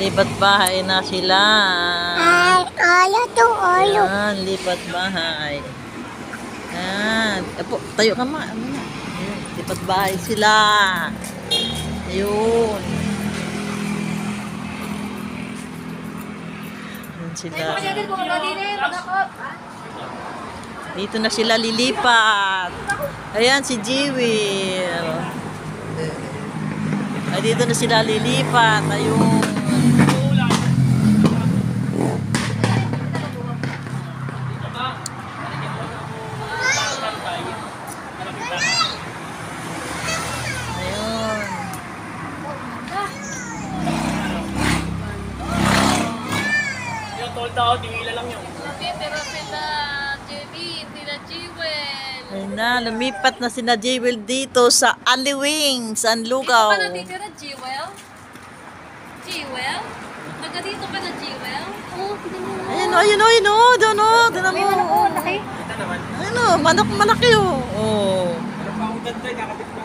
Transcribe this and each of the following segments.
Lipat bahay na sila. Ayan, lipat bahay. Ayan. Tayo ka ma. Lipat bahay sila. Ayun. Ayan sila. Dito na sila lilipat. Ayan si Jewel. Ay, dito na sila lilipat. Ayun. Tao, tingila lang yun. Pero sila Jewel, sila Jewel. Ayun na, lumipat na sila Jewel dito sa Aliwing, San Lugaw. Dito pa natitira Jewel? Jewel? Taga dito pa na Jewel? Oo, Ayun o, doon o, doon mo. laki. Ito naman. Ayun o, manok malaki o. Oh. Ano pa akong ganda, kakapit pa.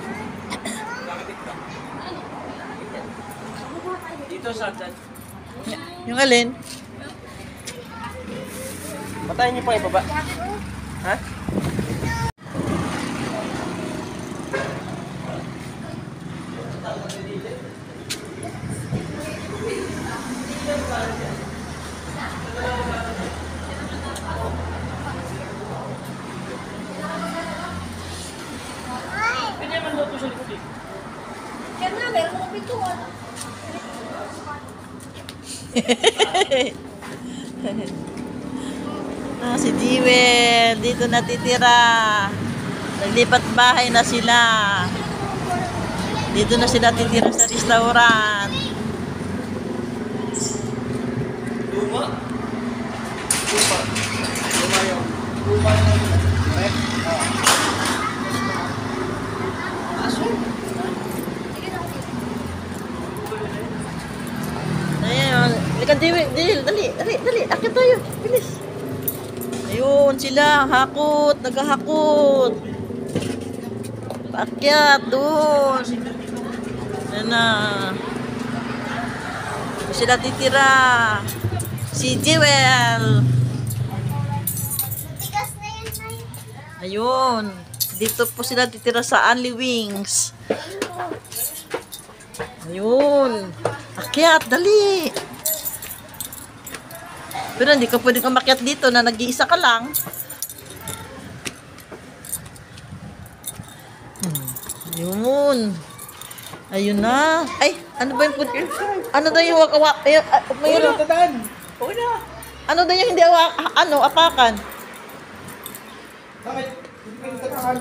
Kakapit pa. Dito sa dyan. Yung alin? Patayin niyo pa yung baba. Ha? Pwede naman luto sa likod eh. Kaya na, meron akong pintuan. Si Jewel, dito natitira. Naglipat bahay na sila. Dito na sila titira sa restaurant. Luma. Luma. Luma yun. Luma yun. Aso? Ayun. Likan Jewel, dali. Akit tayo. Bilis. Ayun sila, hakot, naghahakot. Paakyat doon. Ayan na. Dito sila titira. Si Jewel. Ayun. Dito po sila titira sa Only Wings. Ayun. Akyat, dali. Pero hindi ka pwedeng umakyat dito na nag-iisa ka lang. Ayun. Ayun na. Ay, ano ba yung ano daw yung hawak-hawak? Mayroon. Ano daw yung hindi apakan? Bakit? Hindi ka yung tatahan.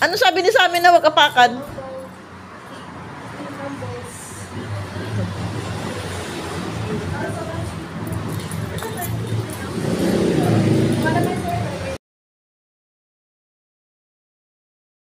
Ano sabi ni sa amin na wag apakan?